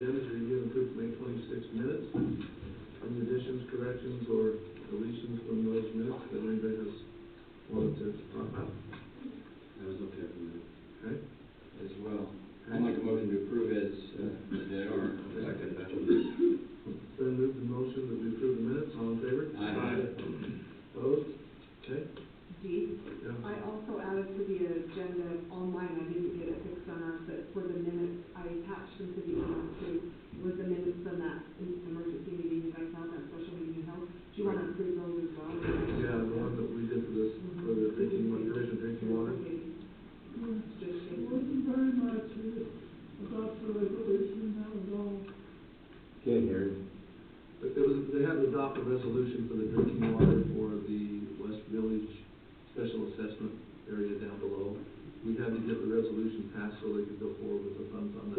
Minutes, review and approve May 26 minutes. Any additions, corrections, or deletions from those minutes that anybody has wanted to talk about? That was okay for me. Okay. As well. I'll make a motion to approve as they are. Second that. It's been moved in motion that we approve the minutes. All in favor? Aye. Opposed? Okay. D. Yeah. I also added to the agenda online, I didn't get it fixed on ours, but for the minutes, I attached them to the email too, with the minutes from that emergency meeting you guys held, that special meeting you held. Do you want to approve those as well? Yeah, the one that we did for this, for the drinking water, division drinking water. Just Wasn't very much about the resolution, that was all. Can't hear you. But they had to adopt a resolution for the drinking water for the West Village Special Assessment area down below. We had to get the resolution passed so they could go forward with the funds on that.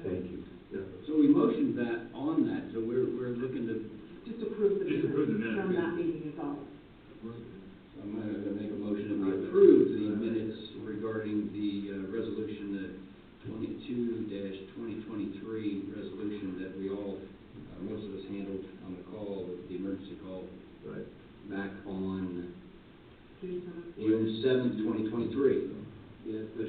Thank you. Yeah. So we motioned that on that, so we're looking to, Just approve the Just approve the minutes minutes. from that meeting is all. so I'm going to make a motion that we approve the minutes regarding the resolution, 22-2023 resolution that we all, most of us handled on the call, the emergency call, Right. back on June 7th. June 7th, 2023. Yeah, but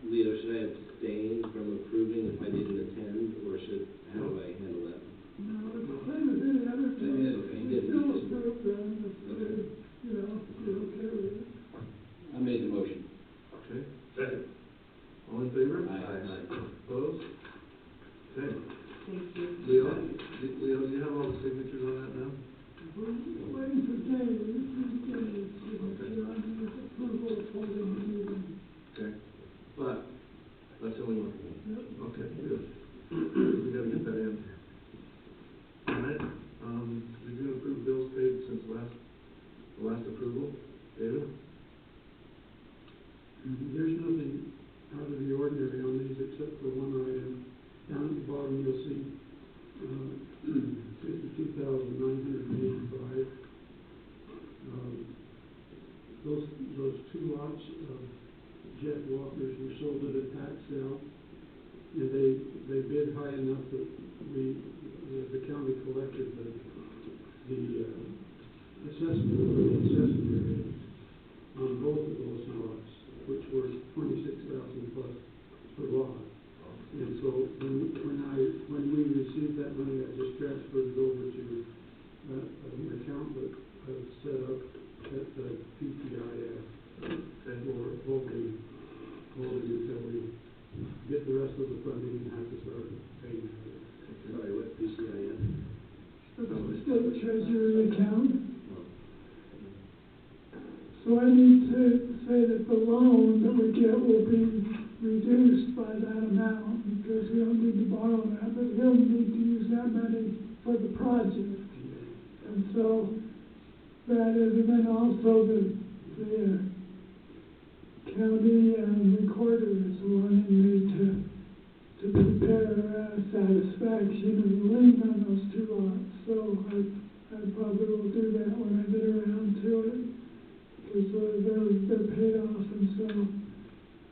Leo, should I abstain from approving if I didn't attend, or how do I handle that? No, it's the same as any other Same thing. as, okay, It's good. still approved, then, Okay. you're okay with it. I made the motion. Okay. Second. All in favor? Aye. Opposed? Okay. Thank you. Leo, do you have all the signatures on that now? We're waiting for Dave, this is Dave's signature on his approval of holding the meeting. Okay. But that's the only one. Yep. Okay, good. We gotta get that in. All right, we do approve bills paid since the last approval. David? There's nothing out of the ordinary on these except for one item. Down at the bottom, you'll see, $52,985. Those two lots of jet walkers were sold at a tax sale. And they bid high enough that the county collected the assessment for the assessment area on both of those lots, which were $26,000 plus per lot. And so when we received that money, I just transferred it over to an account that I've set up at the PPIF for holding until we get the rest of the funding and have to start paying for it. Sorry, what PCIF? Still the treasury account. So I need to say that the loan that we get will be reduced by that amount, because we don't need to borrow that, but he'll need to use that money for the project. And so that is, and then also the county recorder is wanting me to prepare satisfaction and lien on those two lots. So I probably will do that when I get around to it, because they're paid off, and so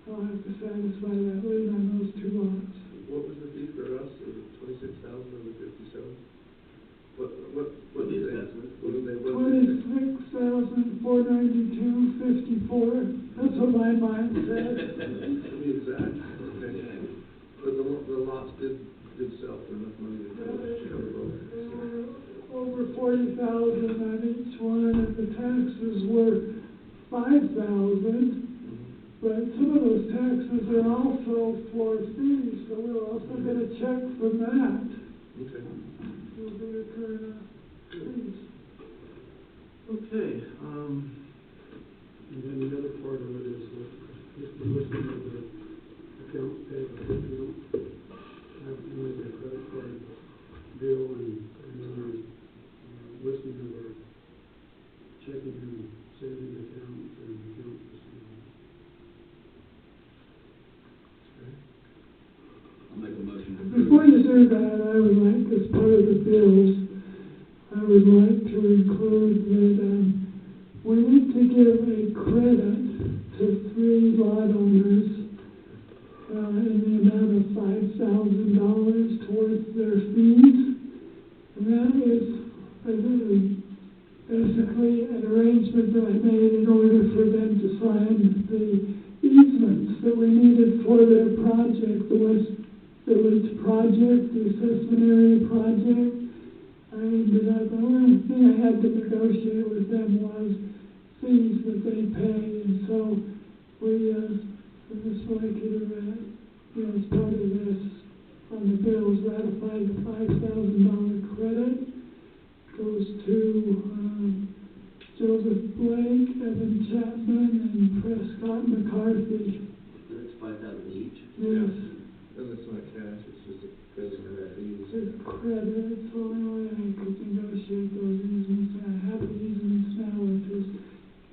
I'll have to satisfy that lien on those two lots. What was the fee for us? Was it 26,000 or the 57? What did they? What did they? 26,492.54. That's what my mind said. To be exact. Okay. But the lots did sell for enough money to cover both. Over 40,000 on each one, and the taxes were 5,000. But some of those taxes are also for fees, so we'll also get a check from that. Okay. We'll be incurring fees. Okay, And then the other part of it is just the listing of the account payable. We don't have only the credit card bill and then our listing of our checking and saving accounts and account receivable. I'll make a motion to Before approve. you do that, I would like, as part of the bills, I would like to include that we need to give a credit to 3 lot owners in the amount of $5,000 this project, the assessment area project. I ended up, the only thing I had to negotiate with them was fees that they pay, and so we, just like it, as part of this, on the bills, ratified the $5,000 credit, goes to, Joseph Blake, Evan Chapman, and Prescott McCarthy. That's 5,000 each. Yes. And it's not cash, it's just a credit card fees. It's credit, it's the only way I could negotiate those easements. I have the easements now, which is,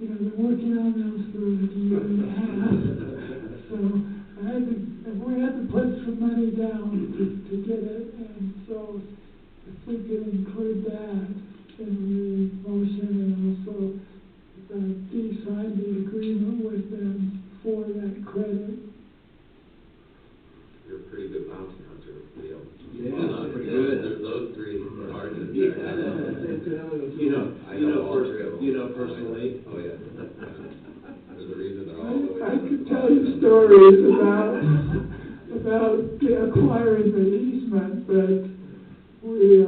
been working on those for a year and a half. So we had to put some money down to get it, and so if we could include that in the motion, and also Dee signed the agreement with them for that credit. You're a pretty good bounty hunter, Leo. Yeah, pretty good. Those three are hard to Yeah. I know all three of them. You know personally? Oh, yeah. There's a reason they're all the way. I could tell you stories about acquiring the easement, but we,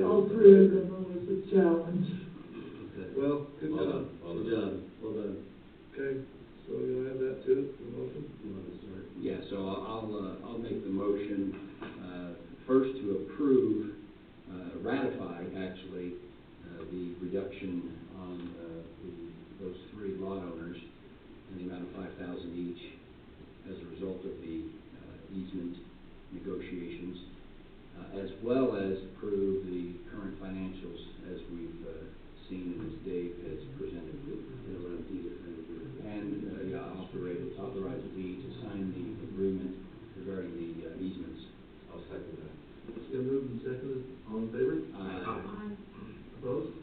all three of them was a challenge. Okay. Well, good Well job. done, well Good done. job. Well done. Okay, so you'll have that too, the motion? You want to start? Yeah, so I'll make the motion, first to approve, ratify, actually, the reduction on, those three lot owners in the amount of $5,000 each as a result of the, easement negotiations, as well as approve the current financials as we've, seen and as Dave has presented. And, authorize Lee to sign the agreement regarding the, easements. I'll second that. It's been moved and seconded, all in favor? Aye. Opposed?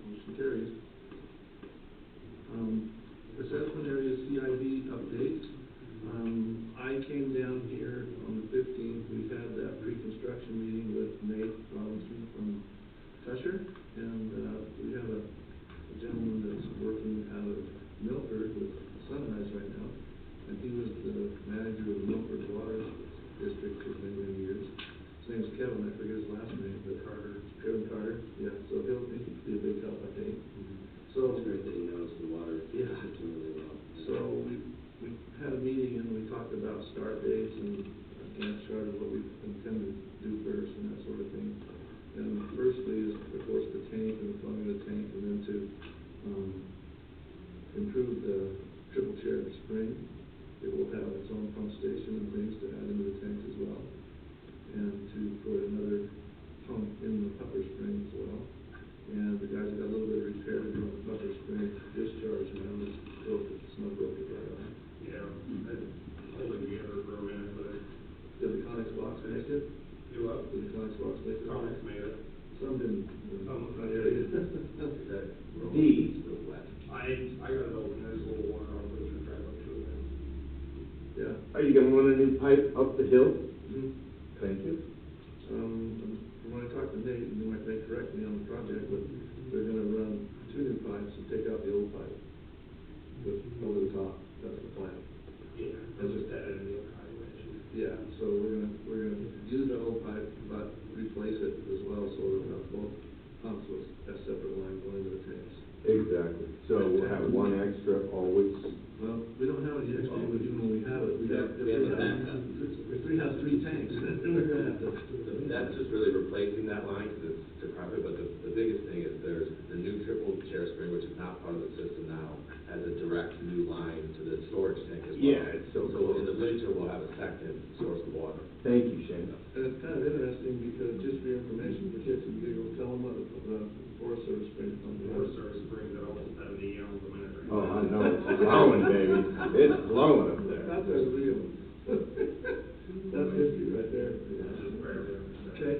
Motion carries. Assessment area CID update. I came down here on the 15th, we had that pre-construction meeting with Nate Robinson from Tusher, and we have a gentleman that's working out of Milford with Sunrise right now, and he was the manager of the Milford Water District for many, many years. His name's Kevin, I forget his last name, but Kevin Carter, yeah, so he'll be a big help, I think. So It's great that he knows the water Yeah. system really well. So we had a meeting and we talked about start dates and Gantt chart of what we intend to do first and that sort of thing. And firstly is, of course, the tank and the plumbing of the tank, and then to improve the triple chair spring. It will have its own pump station and things to add into the tanks as well. And to put another pump in the upper spring as well. And the guys have got a little bit of repair to do on the upper spring discharge now, it's broke, it's not broken right on. Yeah, I hold it together for a minute, but Did the Conex box make it? do up. Did the Conex box make it? Comics made it. Some didn't. Some. Yeah. Is that D. still wet? I got it open, there's a little water, I'll put it in, drive up to it. Yeah. Are you gonna run a new pipe up the hill? Mhm. Thank you. When I talked to Nate, and he might correct me on the project, but they're gonna run 2 new pipes and take out the old pipe with over the top, that's the plan. Yeah, that's just that in the highway. Yeah, so we're gonna use the old pipe, but replace it as well, so we'll have both pumps with a separate line going to the tanks. Exactly, so we'll have one extra always. Well, we don't have any extra, but even when we have it, We have a backup. If we have 3 tanks, then we're gonna have to. That's just really replacing that line, because it's to carpet, but the biggest thing is there's the new triple chair spring, which is not part of the system now, has a direct new line to the storage tank as well. Yeah, it's so So in the close. winter, we'll have a second source of water. Thank you, Shane. And it's kind of interesting, because just for your information, for kids and giggles, tell them what the Forest Service spring pump Water is. service brings it almost 70 gallons a minute right Oh, now. I know, it's blowing, baby, it's blowing up there. That's our real. That's history right there. Just barely. Okay,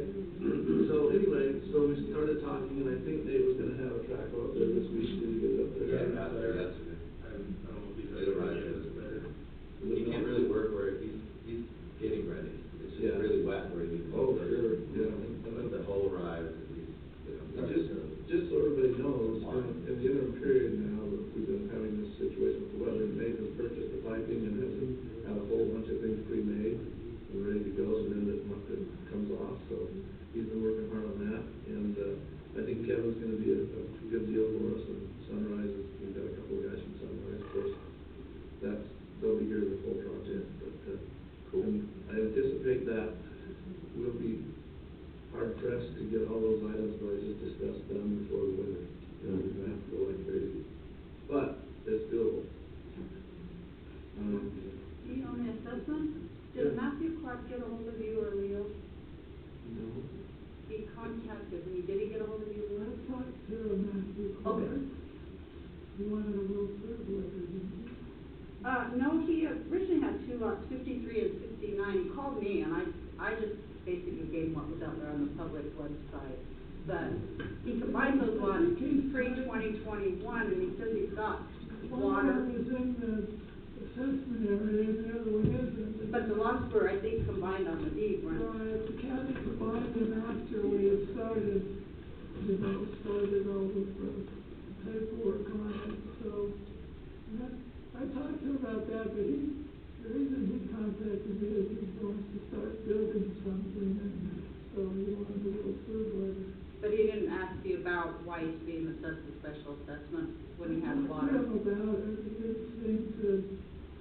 so anyway, so we started talking, and I think Nate was gonna have a track up there this week, did you get it up there? Yeah, got there yesterday. I don't know if he's It arrived yesterday. He can't really work where he's getting ready. It's just Yeah. really wet where he needs to. Oh, go. sure, yeah. But the whole arrived, and he's, And just so everybody knows, in the interim period now, that we've been having this situation with the weather, Nate has purchased the piping and has a whole bunch of things pre-made. And so he's been working hard on that, and, I think Kevin's gonna be a good deal for us, and Sunrise, we've got a couple of guys from Sunrise, of course, they'll be here the full project, but, Cool. and I anticipate that we'll be hard pressed to get all those items that I just discussed done before the winter. You know, we're gonna have to go like crazy, but it's doable. Do you own the assessment? Did Matthew Clark get a hold of you or Leo? No. He contacted me. Did he get a hold of you, I Leo? talked to Matthew Okay. Clark. He wanted a little further, didn't he? No, he originally had two lots, 53 and 69. He called me, and I just basically gave him what was out there on the public website. But he combined those lots pre-2021, and he says he's got One water. of them is in the assessment area, and the other one isn't. But the lots were, I think, combined on the deed, weren't Right, the county combined them after we had started, started all the paperwork on it, so. I talked to him about that, but the reason he contacted me is he wants to start building something, and so he wanted a little further. But he didn't ask you about why he's being assessed a special assessment when he has I water? talked to him about it, he didn't seem to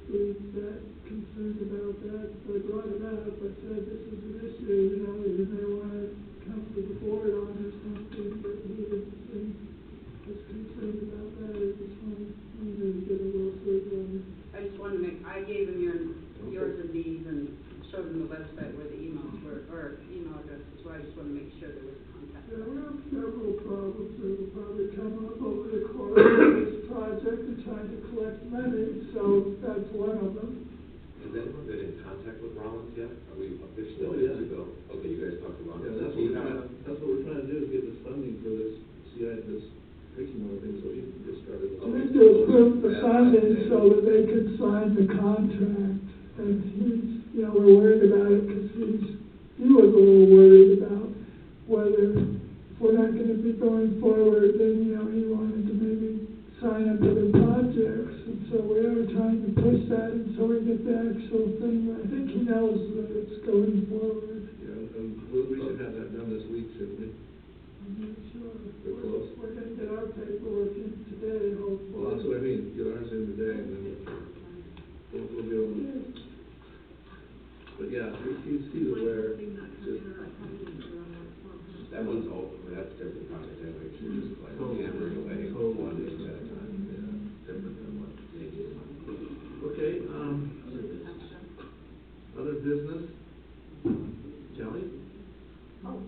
be that concerned about that, so I brought it up, I said, this is an issue, you know, you may want to come to the board on or something, but he didn't seem as concerned about that, he just wanted me to get a little further on it. I just wanted to make, I gave him yours and these and showed him the website where the emails were, or email addresses, so I just wanted to make sure there was contact. Yeah, we have several problems that will probably come up over the course of this project and trying to collect money, so that's one of them. Has anyone been in contact with Rollins yet? Are we officially Oh, good yeah. to go? Okay, you guys talked about Yeah, it. that's what we're trying to do, is get this funding for this this drinking water thing, so he can get started. Just to approve the funding so that they could sign the contract, and he's, you know, we're worried about it, because he was a little worried about whether, if we're not gonna be going forward, then, you know, he wanted to maybe sign up other projects, and so we are trying to push that until we get the actual thing. I think he knows that it's going forward. Yeah, and we should have that done this week, shouldn't we? I'm not sure. We're close. We're gonna get our paperwork in today, hopefully. Well, that's what I mean, get ours in today, and then we'll be able to, but yeah, he's aware, just, That one's open, but that's different project anyway, you're just like hammering away one day at a time, yeah, different than what they do. okay, other business? Kelly? Oh,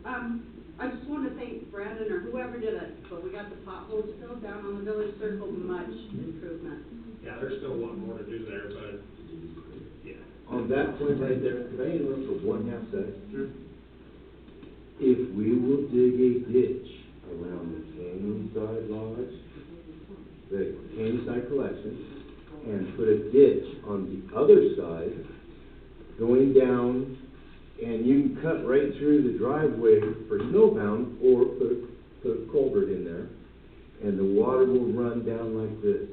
I just want to thank Brandon or whoever did it, but we got the potholes still down on the village circle, much improvement. Yeah, there's still a lot more to do there, but, yeah. On that point right there, could I interrupt for 1/2 second? Sure. If we will dig a ditch around the Canyonside Lodge, the Canyonside Collection, and put a ditch on the other side, going down, and you can cut right through the driveway for snowbound, or put a culvert in there, and the water will run down like this.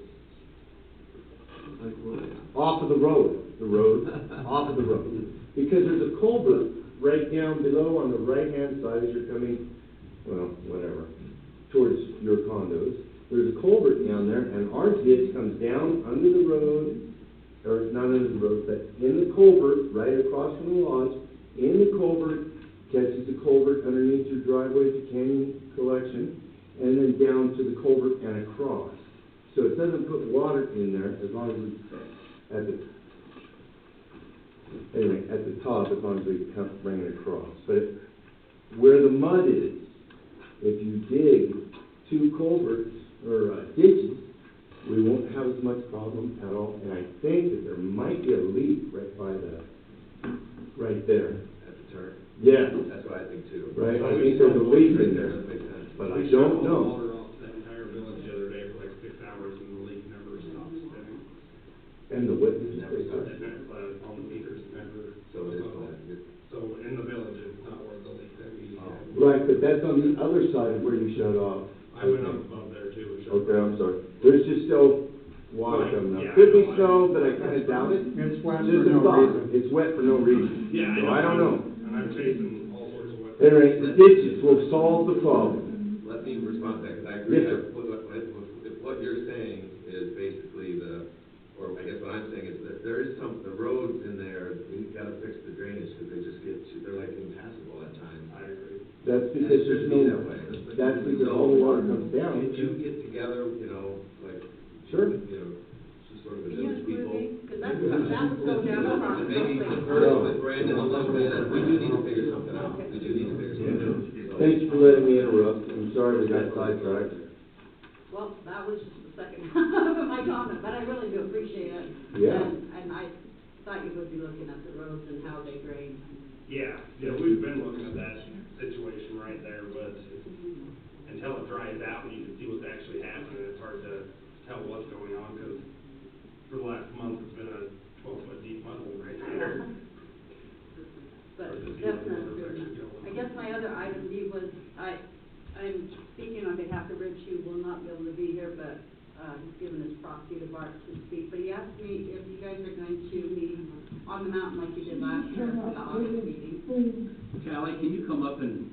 Like what? Off of the road, off of the road. Because there's a culvert right down below on the right-hand side as you're coming, well, whatever, towards your condos. There's a culvert down there, and our ditch comes down under the road, or not under the road, but in the culvert, right across from the lodge, in the culvert, catches the culvert underneath your driveway to Canyon Collection, and then down to the culvert and across. So it doesn't put water in there as long as it's at the top, as long as we come bring it across. But where the mud is, if you dig 2 culverts or ditches, we won't have as much problem at all. And I think that there might be a leak right by right there. At the turn? Yes. That's what I think too. Right, I think there's a leak in there, That makes sense. but I don't know. Water off that entire village the other day for like 6 hours, and the leak never stopped spinning. And the witness Never stopped. It never, on the meters, never. So it is bad. So in the village, it's not where the leak that we had. Right, but that's on the other side of where you shut off. I went up above there too. and showed- Okay, I'm sorry. There's just still water coming up. Yeah, Could be I know. snow, but I kinda doubt it. It's wet Just for a no thought. reason. It's wet for no reason. Yeah, So I don't know. And I'm chasing also Anyway, the ditches will solve the problem. Let me respond to that, because I agree. Yes, sir. If what you're saying is basically or I guess what I'm saying is that there is the roads in there, we've got to fix the drainage, because they just they're like impassable at times. I agree. That's And because it there's should be no, that way. that's because all the water comes down. Can you get together, like, Sure. some sort of a Can you village include people? me? Because that would go down across the Maybe place. converse with Brandon a little bit, and we do need to figure something out. We do need to figure something out. So- Thanks for letting me interrupt. I'm sorry we got sidetracked. Well, that was just the second half of my comment, but I really do appreciate it. Yeah. And I thought you would be looking at the roads and how they drain. Yeah, we've been looking at that situation right there, but until it dries out and you can see what's actually happening, it's hard to tell what's going on, because for the last month, it's been a 12-foot deep mud hole right there. But Or just definite get one of those improvement. extra I guess my other item, D, was, I'm speaking on behalf of Rich, who will not be able to be here, but, he's given his proxy to Bart to speak. But he asked me if you guys are going to meet on the mountain like you did last year for the August meeting. Callie, can you come up and,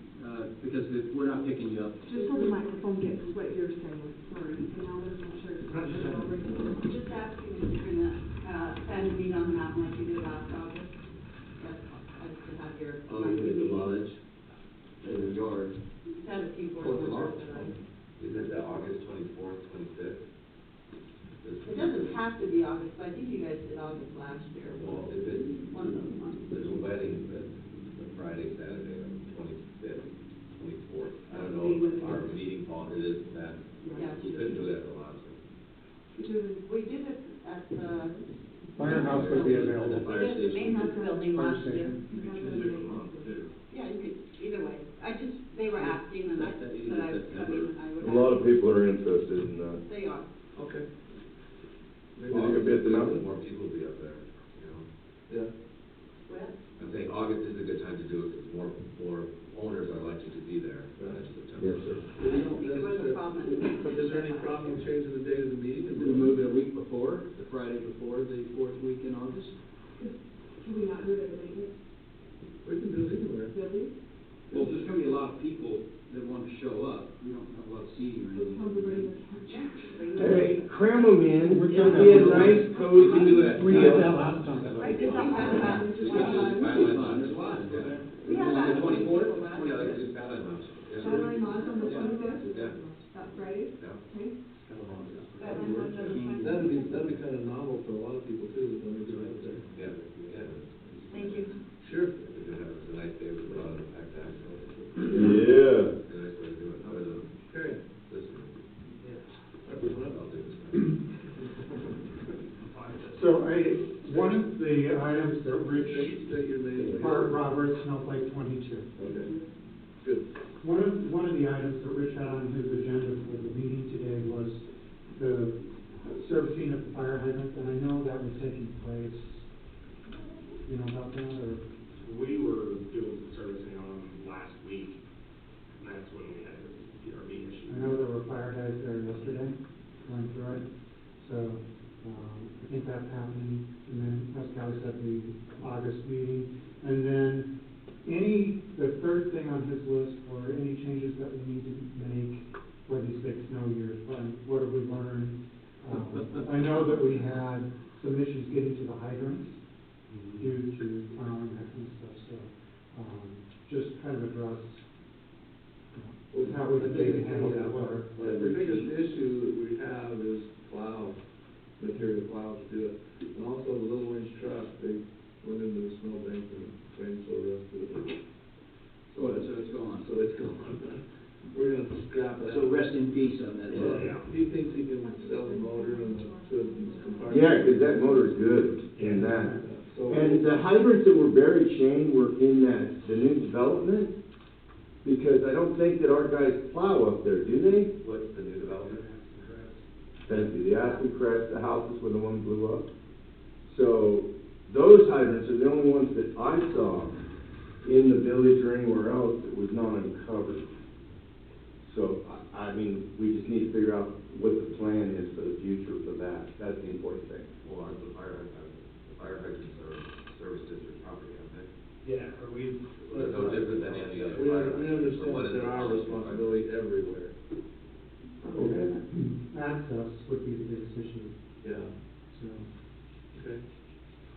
because we're not picking you up. Just so the microphone gets what you're saying, sorry, and now there's no shirt. Just asking if you're gonna, plan to meet on the mountain like you did last August. Yes, to have your monthly meeting. In the yard. Had a few board members that I. Is it the August 24th, 25th? It doesn't have to be August, but I think you guys did August last year. Well, if it's, One of those months. there's a wedding the Friday, Saturday, on the 25th, 24th. I don't know if our meeting fall, it is that, Yeah. we couldn't do that for last one. We did it at the. Firehouse would be available. We did it at the maintenance building last year. We can do it on too. Yeah, you could, either way. They were asking and I said I would come in, I would. A lot of people are interested in that. They are. Okay. Maybe Well, you could be at the mountain? More people will be up there, Yeah. Well, I'm saying August is a good time to do it, because more owners are likely to be there than in September. Yes, sir. I don't think there was a problem. Is there any problem with changing the date of the meeting? Can we move it a week before, the Friday before the fourth week in August? Can we not do it at the maintenance We can do it anywhere. building? Well, there's gonna be a lot of people that want to show up. We don't have a lot of seating or Just tell anything. everybody to Yeah. Hey, cram them in. It'll be a nice, cozy. We did that last time. Right, did we have that? We should just finalize on There's a lot. Yeah. We had that. The 24th? Yeah, like just Saturday month. Saturday night on the Yeah. 25th? Yeah. That's Friday? Yeah. Okay. That'd be kind of novel for a lot of people too, that don't do it there. Yeah. Thank you. Sure. If it was a nice day, we put on a packed house. Yeah. It's a nice way to do it, other than Okay. this. That was one. I'll do this. So one of the items that Rich, State your name. Bart Roberts, Snowflake 22. Okay. Good. One of the items that Rich had on his agenda for the meeting today was the servicing of the fire hydrant, and I know that was taking place. You know about that, or? We were doing some servicing on them last week, and that's when we had the DRB issue. I know there were fire guys there yesterday going through it, so, I think that's happening. And then, as Callie said, the August meeting. And then the third thing on his list were any changes that we need to make for these big snow years. What have we learned? I know that we had some issues getting to the hydrants due to plowing that kind of stuff, so, just kind of address how we can maybe handle that better. The biggest issue that we have is material plow to do it. And also the little winch truck, they went into the snowbank and changed the rest of it. So it's gone. So it's gone. We're gonna scrap it out. So rest in peace on that. Yeah, he thinks he can sell the motor and the good compartment. Yeah, 'cause that motor's good in that. So. And the hydrants that were buried, Shane, were in the new development? Because I don't think that our guys plow up there, do they? What's the new development? Thank you, the Aspen Crest, the houses where the one blew up. So, those hydrants are the only ones that I saw in the village or anywhere else that was not uncovered. So, I mean, we just need to figure out what the plan is for the future for that. That's the important thing. Well, the fire hydrants are service district property, aren't they? Yeah, or we. They're no different than any other We fire. understand What that is there it? are responsibility everywhere. Okay. Access would be the biggest issue, Yeah, so. okay.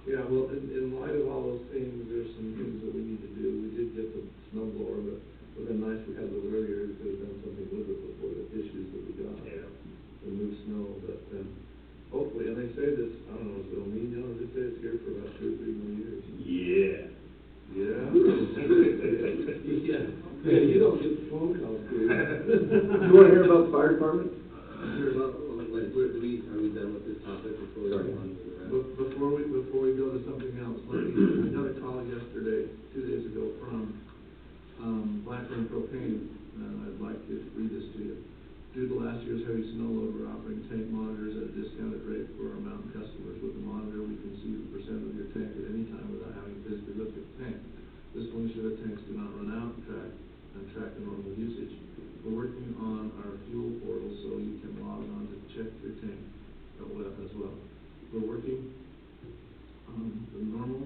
Yeah, well, in light of all those things, there's some things that we need to do. We did get the snow blower, but it would've been nice if we had a little earlier. We could've done something with it before the issues that we got. Yeah. To move snow, but, hopefully, and they say this, I don't know if it'll mean, they say it's here for about 2 or 3 more years. Yeah. Yeah? Yeah. Yeah, you don't get the phone calls, do you? You wanna hear about the fire department? Well, are we done with this topic before we Sorry. go on to the rest? Before we go to something else, I got a call yesterday, 2 days ago, from, Blackburn Propane, and I'd like to read this to you. Due to last year's heavy snow load, we're offering tank monitors at a discounted rate for our mountain customers. With the monitor, we can see the percent of your tank at any time without having to physically lift the tank. This will ensure that tanks do not run out and track the normal usage. We're working on our fuel portal so you can log on to check your tank as well. We're working, the normal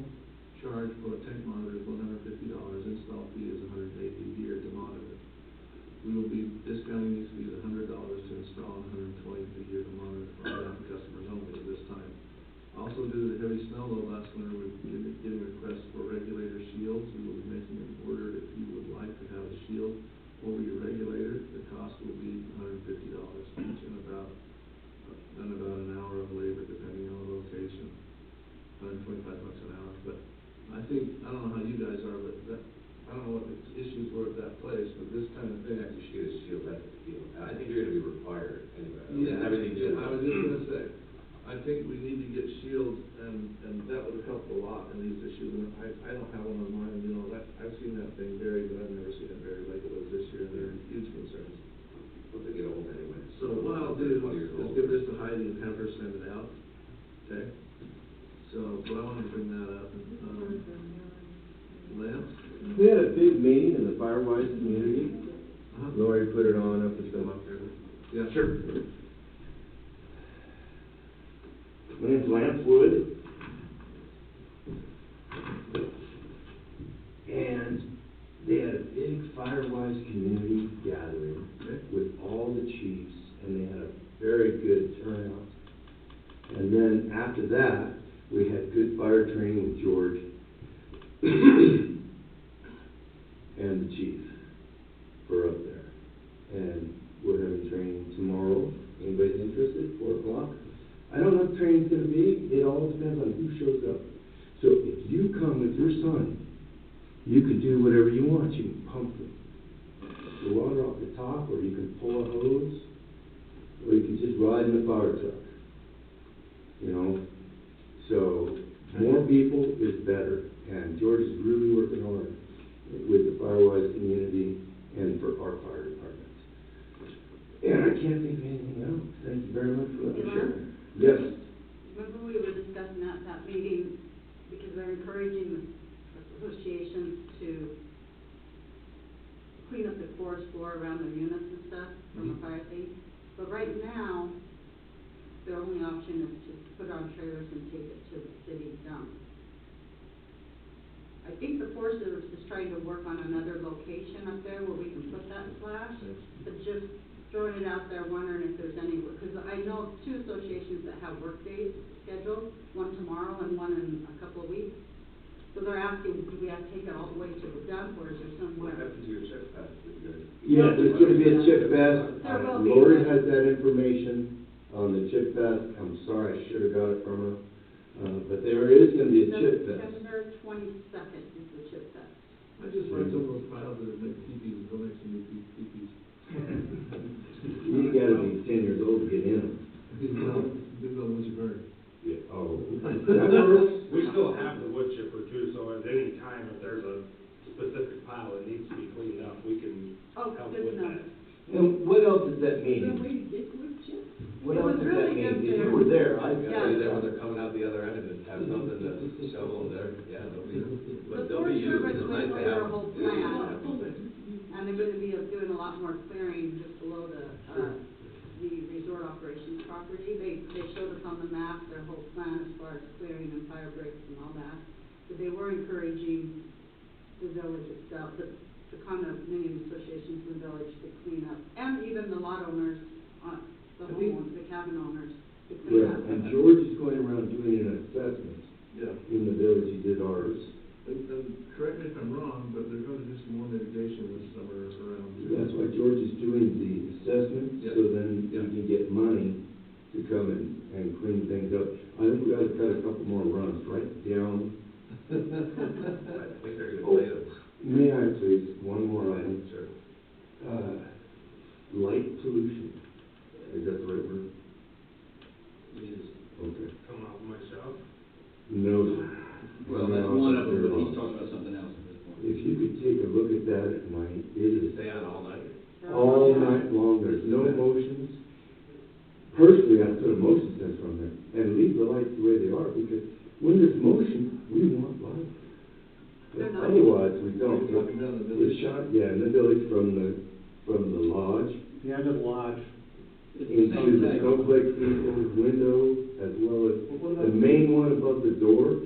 charge for a tank monitor is $150, install fee is $180 a year to monitor. We will be discounting these fees $100 to install and $120 a year to monitor for our mountain customers only at this time. Also, due to the heavy snow load last winter, we're getting requests for regulator shields. We will be making an order if you would like to have a shield over your regulator. The cost will be $150 each and about an hour of labor depending on the location. $125 an hour, but I think, I don't know how you guys are, but I don't know what the issues were at that place, but this kind of thing. You should get a shield, that's the deal. And I think you're gonna be required anyway. I mean, Yeah, everything new. I was just gonna say, I think we need to get shields, and that would have helped a lot in these issues, and I don't have one on mine, you know, I've seen that thing buried, but I've never seen it buried like it was this year, and they're huge concerns. Once they get old anyway. So what I'll do is give this to Heidi and have her send it out, okay? So, but I wanted to bring that up, Lance? We had a big meeting in the Firewise community. Uh-huh. Lori put it on up at the. Come up here. Yeah. Sure. My name's Lance Wood. And they had a big Firewise community gathering with all the chiefs, and they had a very good turnout. And then after that, we had good fire training with George and the chief for up there. And we're having training tomorrow. Anybody's interested? 4 o'clock. I don't know what training's gonna be. It all depends on who shows up. So if you come with your son, you can do whatever you want. You can pump the water off the top, or you can pull a hose, or you can just ride in the fire truck. You know? So more people is better. And George is really working hard with the Firewise community and for our fire department. And I can't think of anything else. Thank you very much for letting me share. Yes. Remember we were discussing at that meeting, because they're encouraging the associations to clean up the forest floor around their units and stuff from a fire thing. But right now, their only option is to put on trailers and take it to the city dump. I think the Forest Service is trying to work on another location up there where we can put that slash, but just throwing it out there, wondering if there's any, because I know of 2 associations that have work days scheduled, one tomorrow and one in a couple of weeks. So they're asking, do we have to take it all the way to the dump, or is there somewhere? What happened to your chip fest? Is it good? Yeah, there's gonna be a chip fest. There will be. Lori has that information on the chip fest. I'm sorry, I should have got it from her. But there is gonna be a chip fest. September 22nd is the chip fest. I just read some of those files that make teepees and donate some new teepees. You gotta be 10 years old to get in them. Didn't know once you burn. Yeah, oh, that works. We still have the wood chipper too, so at any time, if there's a specific pile that needs to be cleaned up, we can Oh, help good with enough. that. And what else is that meeting? What It else was is that really meeting? good If you there. were there, I I. gotta be there when they're coming out the other end and have something to shovel there, yeah, they'll be, but The they'll be Forest used, Service it's went nice to over have their them. whole plan, and they're gonna be doing a lot more clearing just below the resort operations property. They showed us on the map their whole plan as far as clearing and fire breaks and all that. But they were encouraging the condominium associations in the village to clean up, and even the lot owners, the I think- homeowners, the cabin owners, to clean Right, up. and George is going around doing an assessment Yeah. in the village, he did ours. And correct me if I'm wrong, but they're gonna do some more mitigation this summer around. That's why George is doing the assessment, Yeah. so then Yeah. we can get money to come and clean things up. I think we ought to cut a couple more runs, right down. I think they're gonna play them. May I please, one more item? Sure. Light pollution, is that the right word? Is, Okay. Coming off my shop. No, sir. well, that's one of them, but he's talking about something else at this point. If you could take a look at that at night, it is Stay on all night? all night long, there's no motions. Personally, I'd put a motion sensor on there and leave the lights the way they are, because when there's motion, we want light. They're But not- otherwise, we don't. You're talking down the village? It's shot, yeah, in the village from the lodge The end of the lodge. It's the into same the thing. snowflake people's window, as well as Well, what the about- main one above the door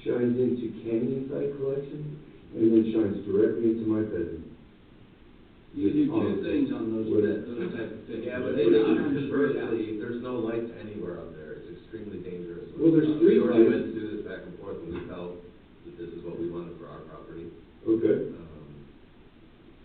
shines into Canyon Site Collection, and then shines directly into my bedroom. You do two Awesome. things on those, What- those type of things. Yeah, but They they, knock them straight out. conversely, there's no lights anywhere out there, it's extremely dangerous. Well, there's We street already lights. went through this back and forth, and we felt that this is what we wanted for our property. Okay.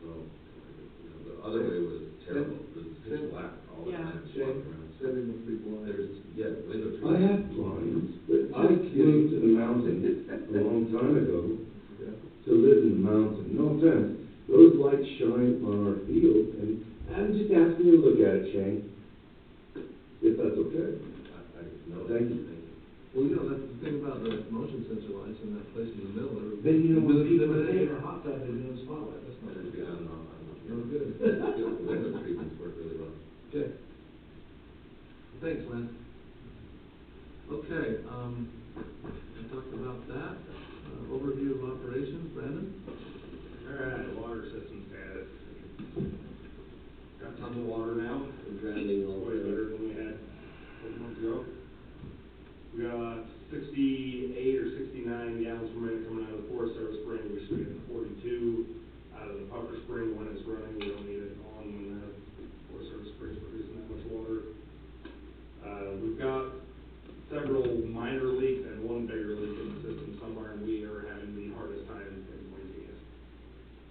So, you know, the other way was terrible, it was pitch black all the Yeah. time, Shane, walking around. sending them three blinds. There's, yeah, window trees. I have blinds, but I moved to the mountains a long time ago Yeah. to live in the mountain. No offense, those lights shine on our field, and I'm just asking you to look at it, Shane, if that's okay. No, Thank you. Well, you know, that's the thing about the motion sensor lights in that place in the middle, they're. Then you know when people they're- say, hot tub, they're doing spotlight, that's not There's, good. I don't know, No good. window treatments work really well. Okay. Thanks, Lynn. Okay, I talked about that. Overview of operations, Brandon? All right, water system status. Got tons of water now. We're drowning all Way the better than we had a couple months ago. We got 68 or 69 gallons per minute coming out of the Forest Service spring. We should get 42 out of the puffer spring when it's running. We don't need it on when the Forest Service spring's producing that much water. We've got several minor leaks and one bigger leak in the system somewhere, and we are having the hardest time pinpointing it.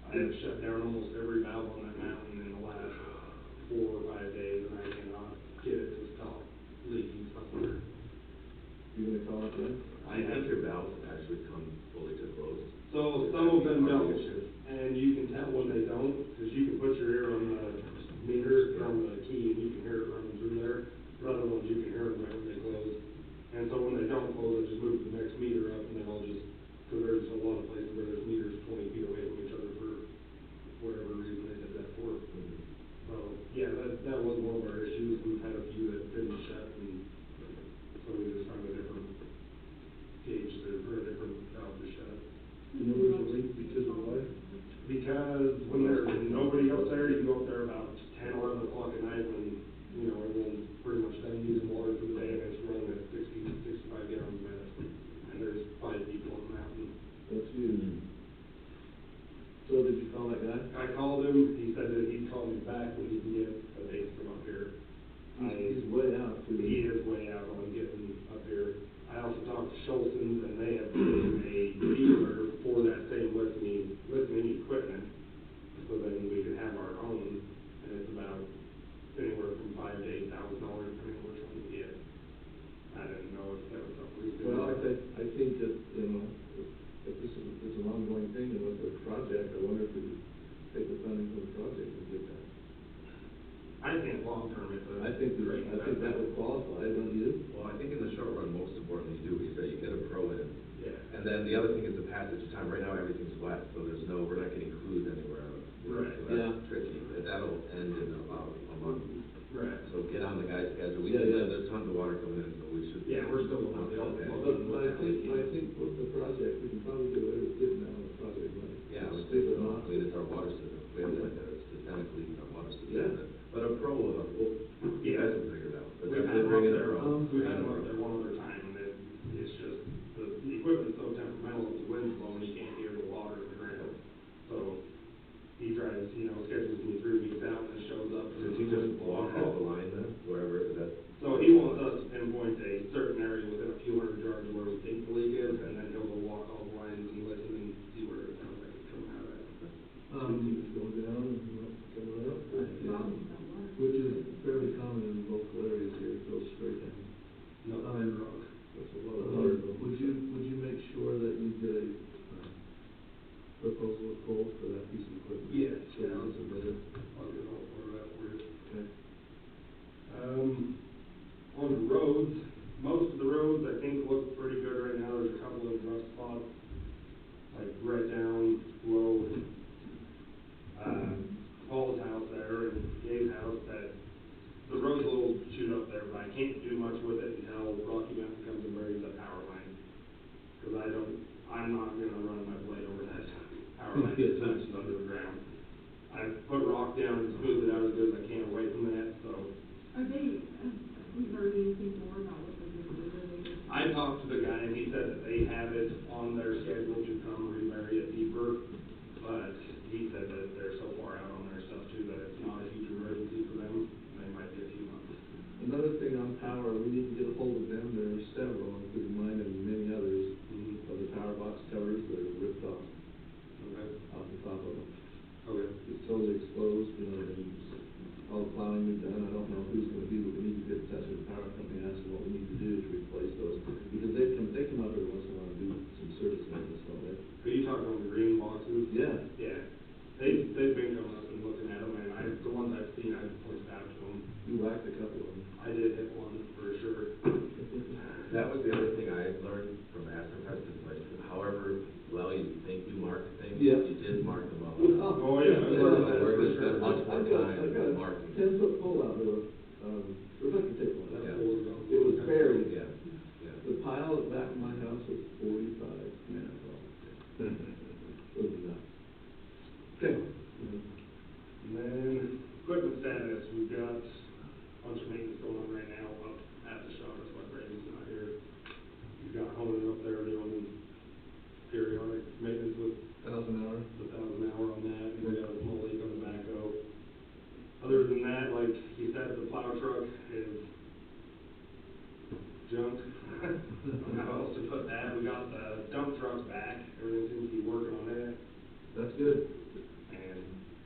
I have shut down almost every valve on that mountain in the last 4 or 5 days, and I cannot get it to stop leaking somewhere. You gonna call it then? I think your valves actually come fully to close. So some of them don't, and you can tell when they don't, because you can put your ear on the meter, or on the key, and you can hear it running through there. Other ones, you can hear them right when they close. And so when they don't close, I just move the next meter up, and then I'll just, because there's a lot of places where there's meters 20 feet away from each other for whatever reason they did that for. So, yeah, that was one of our issues. We've had a few that didn't shut, and so we just found a different gauge or a different valve to shut. You know there's a leak because of why? Because when there's nobody up there, you go up there about 10, 11 o'clock at night when, you know, everyone's pretty much done using water for the day, and it's running at 60, 65 gallons a minute. And there's 5 people on the mountain. That's huge. So did you call that guy? I called him, he said that he'd call me back when he can get a date from up here. He's way out too. He is way out on getting up here. I also talked to Schultz's, and they have given a Beaver for that same listening equipment, so then we can have our own, and it's about anywhere from $5,000 to $8,000, depending on which one we get. I didn't know if that was something we could. Well, I think that, you know, if this is an ongoing thing and with the project, I wonder if we could take the funding for the project and get that. I think long-term it's a I think great that would qualify, don't you? Well, I think in the short run, most importantly, you do is that you get a pro in. Yeah. And then the other thing is the passage of time. Right now, everything's wet, so we're not getting clues anywhere. Right. So Yeah. that's tricky. And that'll end in about a month. Right. So get on the guy's schedule. Yeah. There's tons of water coming in, so we should. Yeah, we're still on the old. But I think with the project, we can probably get away with getting out on the project money. Yeah, we Stick think with so. not. I mean, it's our water system. We have like a systemic leak in our water system. Yeah. But a pro will help. We'll, you guys will figure it out. But We've had definitely them bring up in a there, pro. we've had them up there one other time, and it's just, the equipment's so temperamental, if the wind's blowing, you can't hear the water in the ground. So, quote for that piece of equipment? Yes, So yeah. we'll submit it. I'll get all for that for you. Okay. On the roads, most of the roads I think look pretty good right now. There's a couple of rough spots, like right down below, Paul's house there and Gabe's house, that the road's a little chewed up there, but I can't do much with it until Rocky Mountain comes and buries that power line. Cause I'm not gonna run my blade over that power line, it's touched under the ground. I put rock down and smoothed it out as good as I can away from that, so. Are they, have we heard anything more about what they're doing? Are they just? I talked to the guy and he said that they have it on their schedule to come rebury at Beaver, but he said that they're so far out on their stuff too that it's not a huge emergency for them, and they might be a few months. Another thing on power, we need to get a hold of them. There are several, including mine and many others, of the power box covers that are ripped off, Okay. off the top of them. Okay. It's totally exposed, you know, and all the plowing we've done, I don't know who's gonna be, but we need to get in touch with the power company and ask them what we need to do to replace those. Because they come out every once in a while and do some service maintenance, don't they? Are you talking about the green boxes? Yeah. Yeah. They've been coming up and looking at them, and the ones I've seen, I've pointed out to them. You whacked a couple of them. I did hit one for sure. That was the other thing I learned from AstroPress, is like, however well you think you mark things, Yeah. you did mark them well. Oh, yeah. We're gonna spend much more I've got time a marking. 10-foot pole out there, we're lucky to take one. That Yeah. pole is on. It was buried. Yeah, yeah. The pile at the back of my house was 45 feet tall. Was enough. Okay. And then, equipment status, we've got a bunch of maintenance going on right now up at the shop, that's why Brady's not here. We've got Honan up there doing periodic maintenance with 1,000 hour. the 1,000 hour on that, and we got a small leak on the backhoe. Other than that, like he said, the plow truck is junk. I don't know how else to put that. We got the dump truck back, everything seems to be working on that. That's good. And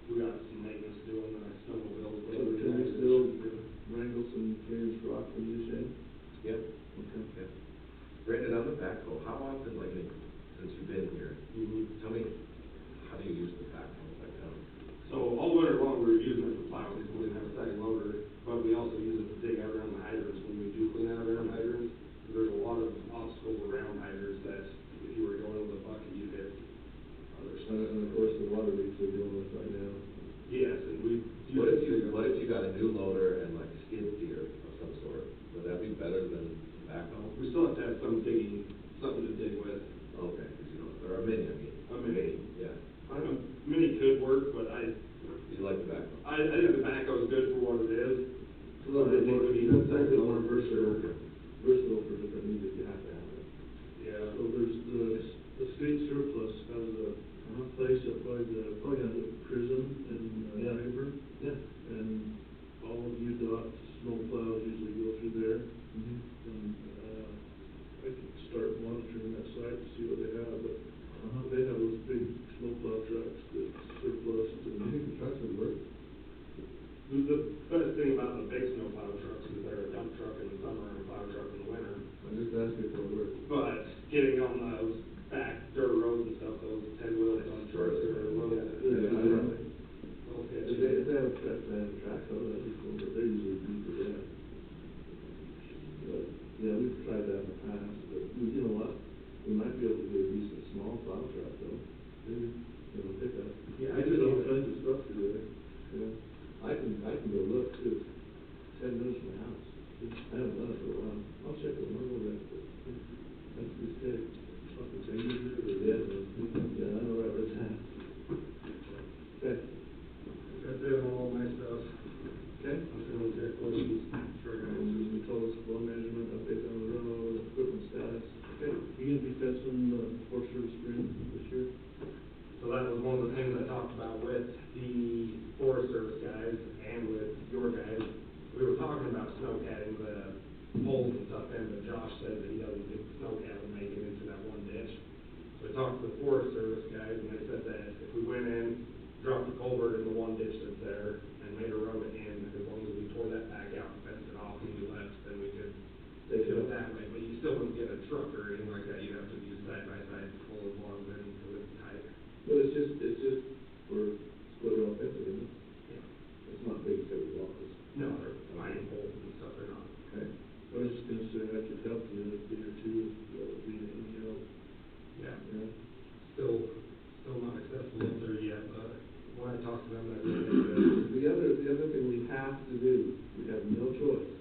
we got some maintenance doing the snowmobiles. Can we still wrangle some clearance rock from you, Shane? Yep. Okay. Yeah. Brandon, on the backhoe, how often, like, since you've been here, tell me, how do you use the backhoe? Like, So all winter long, we were using it for plowing, because we didn't have a second loader, but we also use it to dig out around the hydrants when we do clean out around hydrants. There's a lot of obstacles around hydrants that if you were going with a bucket, you'd hit other stuff. And of course, the water leaks we're dealing with right now. Yes, and we. what if you got a new loader and like a skid steer of some sort? Would that be better than the backhoe? We still have to have some digging, something to dig with. Okay, because you know, there are many, I mean. A mini. Yeah. I know, mini could work, but I You like the backhoe? think the backhoe is good for what it is. It's a little bit more, we need it's a a little bit second more loader for sure. versatile for different needs if you have to have it. Yeah. So there's the state surplus has a place up by the prison in Yeah. Beaver, Yeah. and all of UDOT snow plows usually go through there. Mm-hmm. And, I could start monitoring that site to see what they have, but they have those big snow plow trucks that surplus I and. think the trucks would work. The best thing about the big snowplow trucks is they're a dump truck in the summer and a plow truck in the winter. I'm just asking if it would work. But getting on those back dirt roads and stuff, those 10-wheel dump trucks are a little, Yeah, I know. little If sketchy. they have a truck, they have a track, though, that'd be cool, but they're usually deep for that. But, yeah, we've tried that in the past, but you know what? We might be able to get a decent small plow truck, though. Maybe, you know, pickup. Yeah, I did all kinds of stuff through there. Yeah. I can go look, too. 10 minutes from my house. I haven't done it for a while. I'll check with Margo there. That's the state. Something changed it or. Yeah, I know where it's at. Okay. That's it on all my stuff. Okay. I'm feeling good questions. Sure, guys. We told us flow measurement, update on the road, equipment status. Okay. You gonna be fencing, Forest Service Green this year? So that was one of the things I talked about with the Forest Service guys and with your guys. We were talking about snow catting the poles and stuff in, but Josh said that he doesn't think the snow cat would make it into that one ditch. So we talked to the Forest Service guys, and they said that if we went in, dropped the culvert in the one ditch that's there, and made a road in, as long as we tore that back out and fenced it off and we left, then we could do it that way. But you still wouldn't get a truck or anything like that, you'd have to use side by side to pull those logs in, because it's tight. But it's just when I talked to them, that they The other thing we have to do, we have no choice,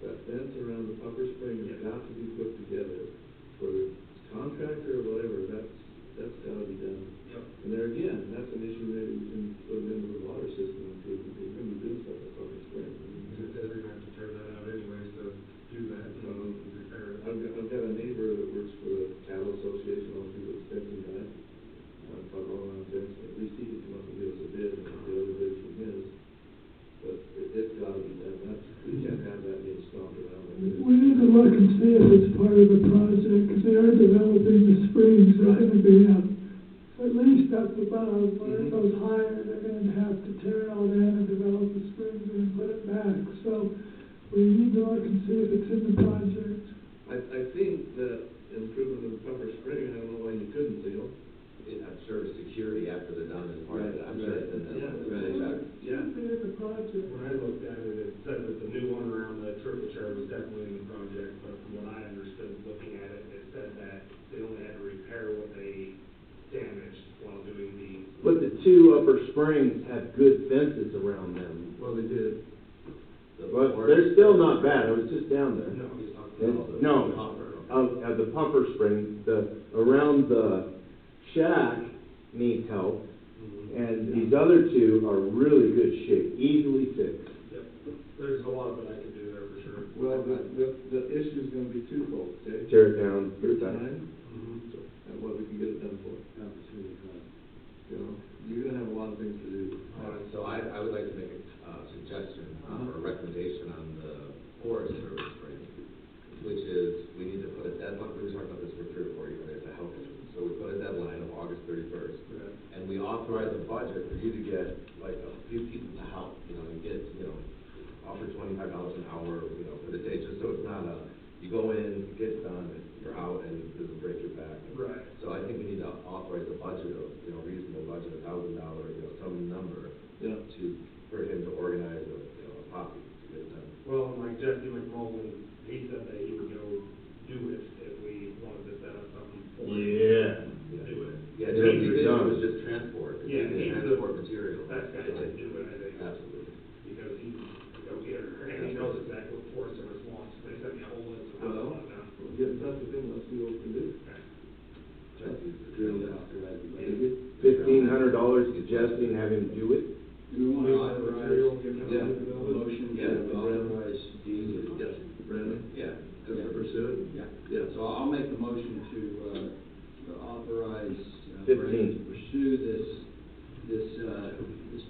that fence around the upper spring has got to be put together, whether it's contractor or whatever, that's gotta be done. Yep. And there again, that's an issue maybe we can put into the water system improvement, we're gonna be doing stuff at upper spring. It says we're gonna have to tear that out anyways to do that, so repair it. I've got a neighbor that works for the cattle association, on who's a fencing guy. I've talked all around fencing, at least he could come up and give us a bid, and the other bid from his. But it's gotta be done, we can't have that being stomped around. We need to look and see if it's part of the project, because they are developing the springs, they're gonna be up, at least up above, where it goes higher, they're gonna have to tear it all down and develop the springs and put it back, so we need to look and see if it's in the project. I think that improvement of the upper spring, I don't know why you couldn't, Leo. I'm sure security after they're done is part of it, I'm sure it's in the, Yeah. Should be in the project. When I looked at it, it said that the new one around the triple chair was definitely in the project, but from what I understood, looking at it, it said that they only had to repair what they damaged while doing the. But the two upper springs have good fences around them. Well, they did. But they're still not bad, I was just down there. No, he's talking And- about the. No, Hopper. of the pumper spring, around the shack needs help, and these other two are really good shape, easily fixed. Yep, there's a lot that I could do there for sure. Well, the issue's gonna be twofold, okay? Tear it down, put Your it back. time, Mhm. and what we can get it done for. You know, you're gonna have a lot of things to do. So I would like to make a suggestion or a recommendation on the Forest Service spring, which is, we need to put a deadline, we were talking about this for 3 or 4 years, it's a health issue. So we put a deadline of August 31st. Right. And we authorize a budget for you to get like a few people to help, and get, offer $25 an hour, for the day, just so it's not you go in, you get done, and you're out, and it doesn't break your back. Right. So I think we need to authorize a budget of, reasonable budget, $1,000, some number Yeah. for him to organize a posse to get it done. Well, like Jesse McMullen, he said that he would go do it if we wanted to set up something for him. Yeah. Do it. Yeah, It'll Jesse be did, it done. was just transport. Yeah, He he's did the transport material. best guy to do it, I think. Absolutely. Because he's a go-getter, and he knows exactly what Forest Service wants. They sent me a whole list of how they Well, want it done. we'll get in touch with him, let's see what we can do. Okay. Jesse's the drill master, as you like. $1,500 to Jesse and have him do it? Do we want to Yeah. authorize, Yeah. a motion Yeah. to authorize Dean to? Yes, Brandon, Yeah. just to pursue it? Yeah. Yeah. So I'll make the motion to authorize Brandon 15. to pursue this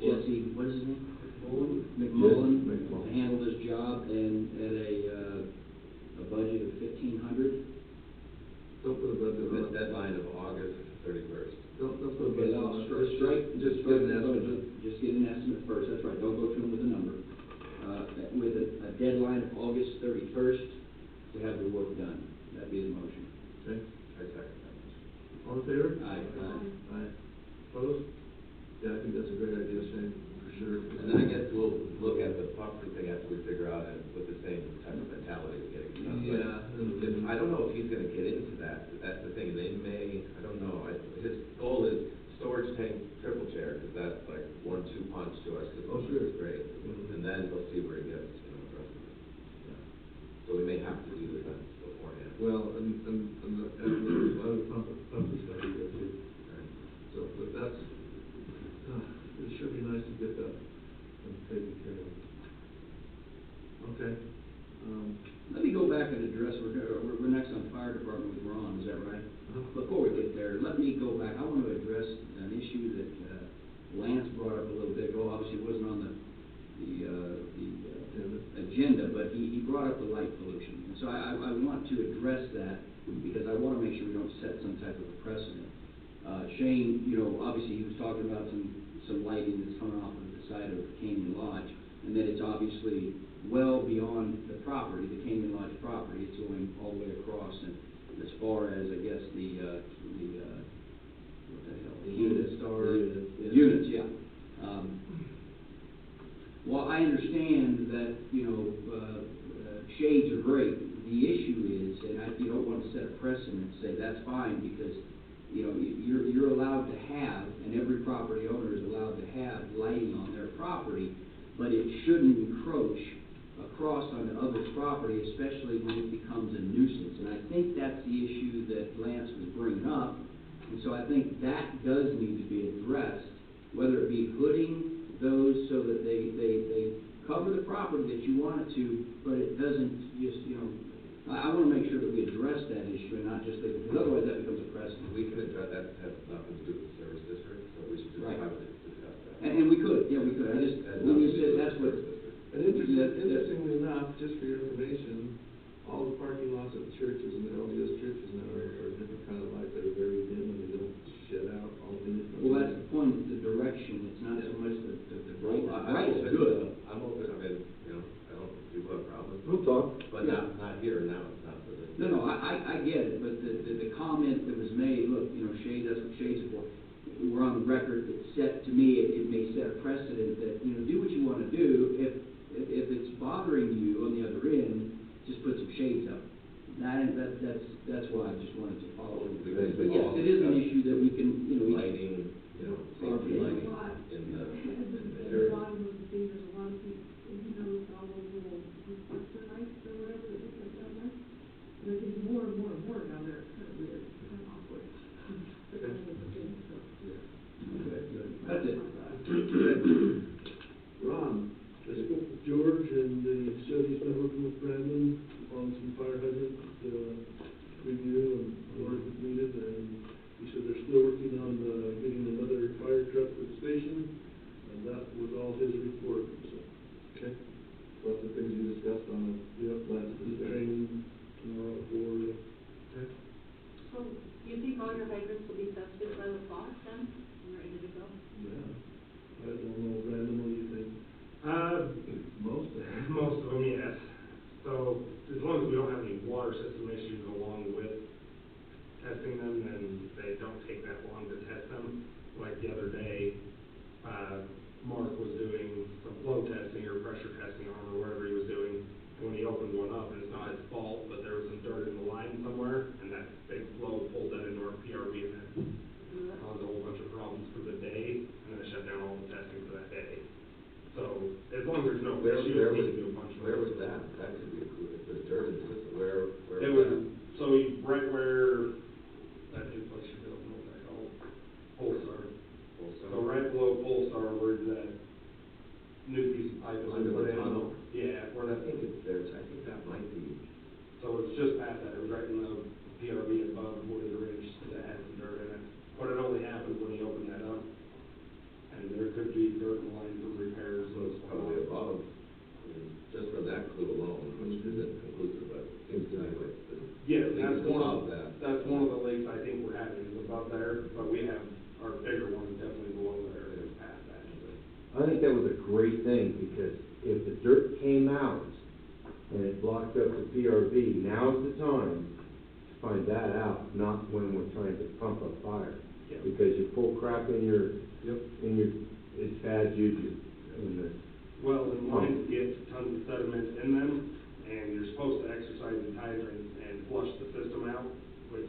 Jesse, what is his name? McMullen, McMullen. to handle this job and at a budget of $1,500. Don't put a budget With on a it. deadline of August 31st. Don't put a Okay, budget I'll on it. just Just strike get an the estimate. budget, just get an estimate first, that's right, don't go to him with a number. With a deadline of August 31st to have the work done, that'd be the motion. Okay, I second that. all in favor? Aye. Aye. Opposed? Yeah, I think that's a great idea, Shane, for sure. And then I guess we'll look at the puffer thing after we figure out it with the same type of mentality of getting it done. But Yeah. I don't know if he's gonna get into that, that's the thing, they may, I don't know, his goal is storage tank, triple chair, because that's like 1-2 punch to us, because Oh, sure. it's great. And then we'll see where he gets, the rest of it. So we may have to do the fence beforehand. Well, and the other pumper stuff you go too. So, but that's, it should be nice to get that taken care of. Okay, Let me go back and address, we're next on fire department with Ron, is that right? Before we get there, let me go back, I want to address an issue that Lance brought up a little bit ago, obviously it wasn't on the agenda, but he brought up the light pollution. And so I want to address that, because I want to make sure we don't set some type of a precedent. Shane, obviously he was talking about some lighting that's coming off of the side of Canyon Lodge, and that it's obviously well beyond the property, the Canyon Lodge property, it's going all the way across, and as far as, I guess, what the hell, the unit star, units, yeah. Well, I understand that, shades are great. The issue is, and you don't want to set a precedent and say that's fine, because, you're allowed to have, and every property owner is allowed to have lighting on their property, but it shouldn't encroach across onto others' property, especially when it becomes a nuisance. And I think that's the issue that Lance was bringing up, and so I think that does need to be addressed, whether it be hooding those so that they cover the property that you want it to, but it doesn't just, I want to make sure that we address that issue and not just leave it, because otherwise that becomes a precedent. We can address, that has nothing to do with the service district, so we should just Right. probably discuss that. And we could, yeah, we could, I just, Has when nothing you to do said with that's the what, service district. And interestingly enough, just for your information, all the parking lots at the churches and the LDS churches now are different kind of lights that are very dim and they don't shed out all the. well, that's the point, it's the direction, it's not so much the brightness. Bright is good. I'm open, I mean, I don't, people have problems. We'll talk. But not here now, it's not for the. No, I get it, but the comment that was made, look, shade, that's what shades are for. We're on the record, it's set, to me, it may set a precedent that, do what you want to do. If it's bothering you on the other end, just put some shades up. That's why I just wanted to follow it. But yes, it is an issue that we can, Lighting, safety lighting in the area. There's a lot of people, you notice all those little reflector lights or whatever that they put down there. And they're getting more and more and more down there, it's kind of weird, it's kind of awkward. That's it. Ron, I spoke with George, and he said he's been working with Brandon on some fire hydrant review and work completed, and he said they're still working on getting another fire truck for the station, and that was all his report, so. Okay. Lots of things you discussed on the last The discussion. training tomorrow for, Okay. So, you think all your hydrants will be tested by the fall then, and ready to go? yeah, I don't know, Brandon, what do you think? Most of them. Most of them, yes. So, as long as we don't have any water system issues along with testing them, then they don't take that long to test them. Like the other day, Mark was doing some flow testing or pressure testing on or whatever he was doing. And when he opened one up, and it's not his fault, but there was some dirt in the line somewhere, and that big flow pulled that into our PRV, and that caused a whole bunch of problems for the day, and then it shut down all the testing for that day. So, as long as there's no issues, we can do a bunch of. Where was that? That could be, if there's dirt in the system, where It was was, that? so right where that new place you built, what's that called? Polestar. So right below Polestar where that new piece of pipe is Under put the in. tunnel? Yeah, where I that, think it's there, I think that might be. so it's just past that, it was right in the PRV above Wooded Ridge that had some dirt in it. But it only happened when he opened that up. And there could be dirt in the line for repairs. So it's probably above, just from that clue alone, which isn't conclusive, but seems to me like the. Yeah, leak that's is one above of, that. that's one of the leaks I think we're having is above there, but we have, our bigger one is definitely below there, and it's past that. I think that was a great thing, because if the dirt came out and it blocked up the PRV, now's the time to find that out, not when we're trying to pump a fire. Yeah. Because you pull crap in your, it's bad juju in the. Well, and lines get tons of sediment in them, and you're supposed to exercise these hydrants and flush the system out, which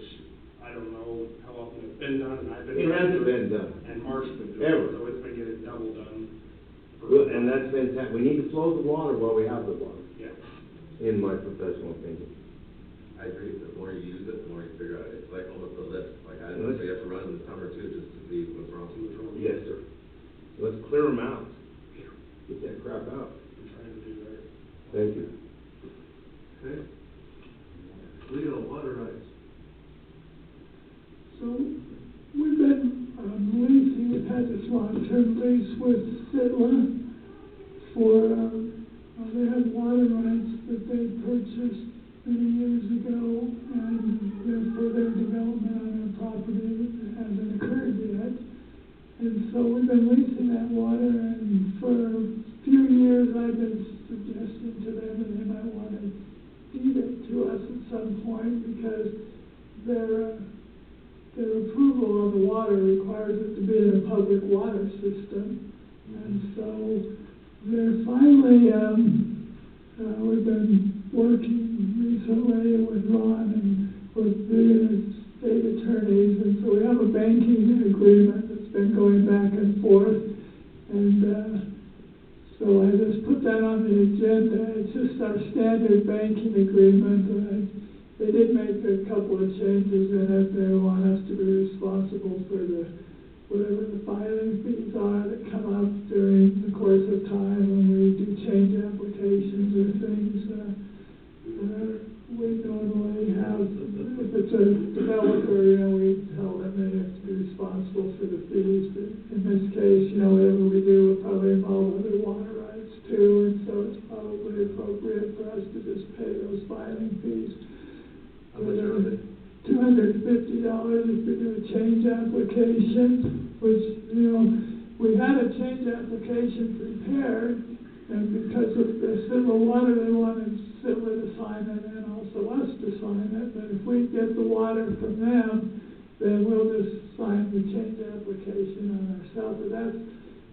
I don't know how often it's been done, and I've been. It hasn't been done. And Mark's been doing Ever. it, so it's been getting double done. Good, and that's fantastic. We need to flow the water while we have the water, Yeah. in my professional opinion. I agree, the more you use it, the more you figure out, it's like almost a lift, like I don't know, you have to run in the summer too, just to see what's wrong. Yes, sir. Let's clear them out. Get that crap out. I'm trying to do that. Thank you. Okay. Leo, water rights. So, we've been leasing, we've had this long-term lease with Sitla for, they have water rights that they purchased many years ago, and therefore their development on their property hasn't occurred yet. And so we've been leasing that water, and for a few years I've been suggesting to them that they might want to deed it to us at some point, because their approval of the water requires it to be in a public water system. And so they're finally, we've been working recently with Ron and with the state attorneys, and so we have a banking agreement that's been going back and forth. been on the agenda. It's just our standard banking agreement. They did make a couple of changes in it. They want us to be responsible for whatever the filing fees are that come up during the course of time when we do change applications or things. We normally have, if it's a developer, we tell them they have to be responsible for the fees. But in this case, whatever we do will probably involve other water rights too, and so it's probably appropriate for us to just pay those filing fees. How much are they? $250 if we do a change application, which, we had a change application prepared, and because of the civil water, they wanted Civil to sign it and also us to sign it, but if we get the water from them, then we'll just sign the change application on ourselves. But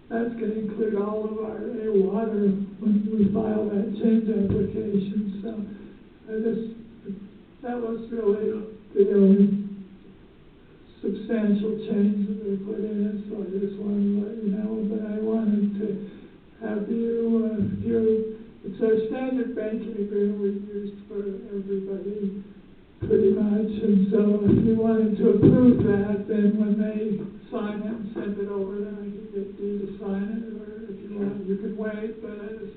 that's gonna include all of our water when we file that change application, so that was really the only substantial change that they put in, so I just wanted to let you know. But I wanted to have you, it's our standard banking agreement we've used for everybody, pretty much. And so if you wanted to approve that, then when they sign it and send it over, then I can get you to sign it, or if you want, you can wait, but I just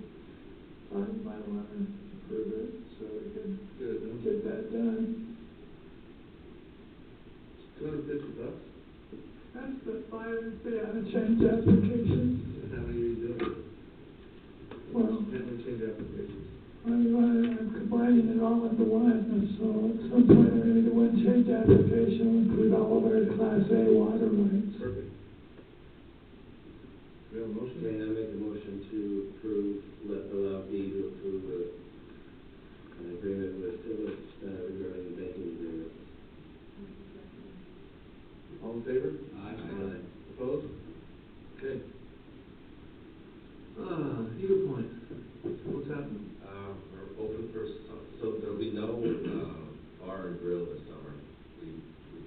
thought you might want to approve it, so we can get that done. $250? That's the filing fee on a change application. And how many are you doing? Well, How many change applications? I'm combining it all into one, and so at some point I'm gonna do one change application, will include all of our Class A water rights. Perfect. We have a motion? Okay, I make a motion to allow Dee to approve an agreement with Phyllis regarding the banking agreement. All in favor? Aye. Opposed? Okay. Beaver Point, what's happening? We're open for, so there'll be no, bar and grill this summer. We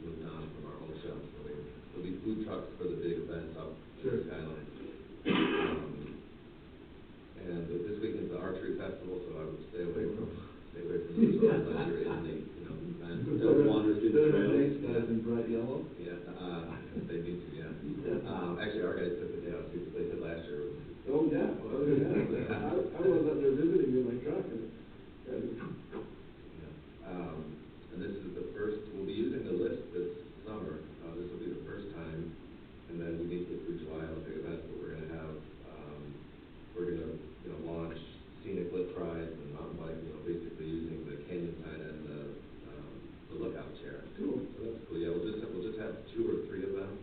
moved on from our old shop, so there'll be food trucks for the big events up in the Skyline. And this weekend's the archery festival, so I would stay away from those roads unless you're in the, event. Don't wander through the trail. Nice guys in bright yellow? Yeah, they need to, yeah. Actually, our guys took the day off, too, because they said last year it was. Oh, yeah. I was up there visiting in my truck and. And this is the first, we'll be using the list this summer. This will be the first time, and then we need to get through July on a big event, but we're gonna have, launch scenic lit rides and mountain bike, basically using the canyon sign and the lookout chair. Cool. So that's cool. Yeah, we'll just have 2 or 3 of them,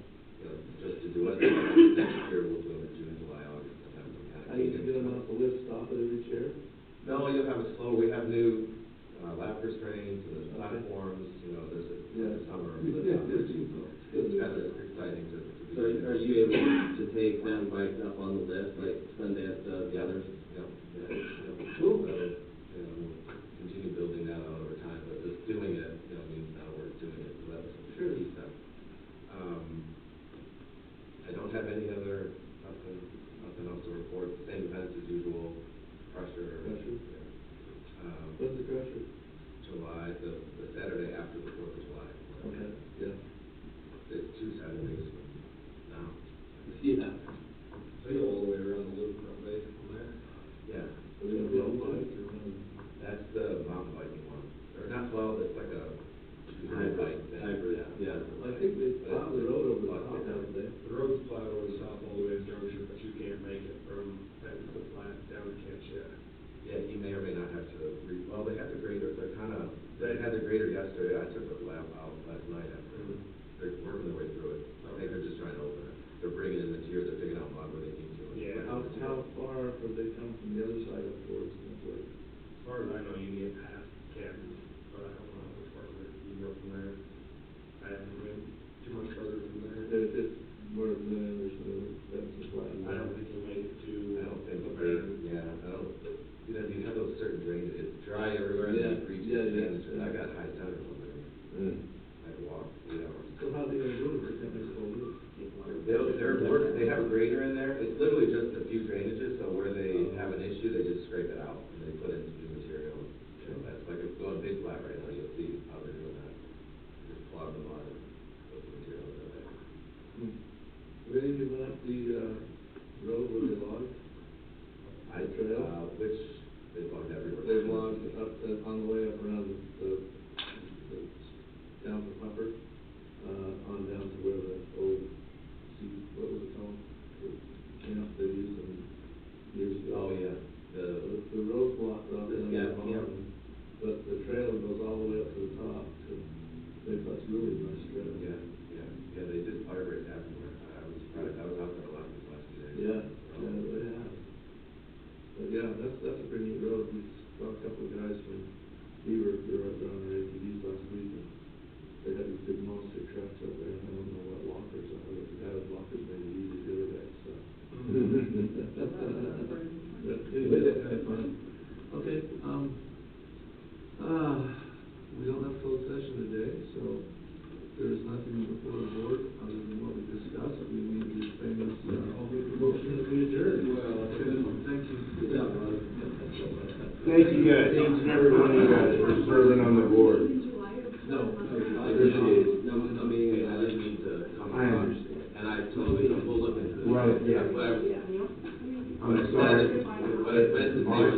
just to do it. Next year we'll do them in June, July, August, September. I need to get them off the list, stop at every chair. No, you'll have a slow, we have new lap restraints and the platforms, there's a summer. It's kind of exciting to be. So are you able to take them bikes up on the list, like Sundance does, the others? Cool. So, we'll continue building that out over time, but just doing it, means now we're doing it, so that's a key step. I don't have any other, nothing else to report, same events as usual, Crusher. Yeah. What's the Crusher? July, the Saturday after the 4th of July. Okay, yeah. It's 2 Saturdays from now. Yeah. So you go all the way around the loop from there? Yeah. Are we gonna road bike or? That's the mountain biking one. Or not, well, it's like a hybrid thing. Hybrid, yeah. I think they plowed the road over the top, haven't they? The road's plowed over the south all the way to Junction, but you can't make it from Bentonville Flat down to Camp Shed. Yeah, you may or may not have to, well, they had the grader, they had the grader yesterday. I took a lap out last night after. They're working their way through it. I think they're just trying to open it. They're bringing in material, they're digging out mud where they need to. Yeah. How far have they come from the other side up towards the lake? As far as I know, you can get past Canton, but I don't know how much farther you can go from there. I haven't been too much further from there. If it's more than there's no, that's the plan. I don't think you'll make it to. I don't think the so. Baron. Yeah, I don't, you have those certain drainage, it's dry everywhere, and Yeah, you reach yeah, the yeah. drainage. I got high center one there. I had to walk 8 hours. So how are they gonna do it? They can't make full loop. They're working, they have a grader in there, it's literally just a few drainages, so where they have an issue, they just access on the way up around the down to Puffer, on down to where the old, what was it called? The camp they used them years ago. Oh, yeah, The road blocked off The in scab, the yeah. bottom, but the trail goes all the way up to the top. That's really a nice trail. yeah, they did fire rate everywhere. I was surprised, I was out there a lot these last few days. Yeah, they have. But yeah, that's a pretty neat road. We saw a couple of guys from Beaver, they were up there on their ATVs last week, and they had these big monster trucks up there, and I don't know what lockers are, but the guy with lockers made it easy the other day, so. But anyway, that's kind of fun. Okay, we don't have closed session today, so there's nothing before the board other than what we discussed. We need the famous, I'll make a motion that we adjourn. Well, thank you. Good job, Ron. Thank you guys, each and every one of you guys for serving on the board. No, Appreciate it. No, I mean, I didn't mean to come I across, understand. and I totally, we'll look into it. Right, yeah. But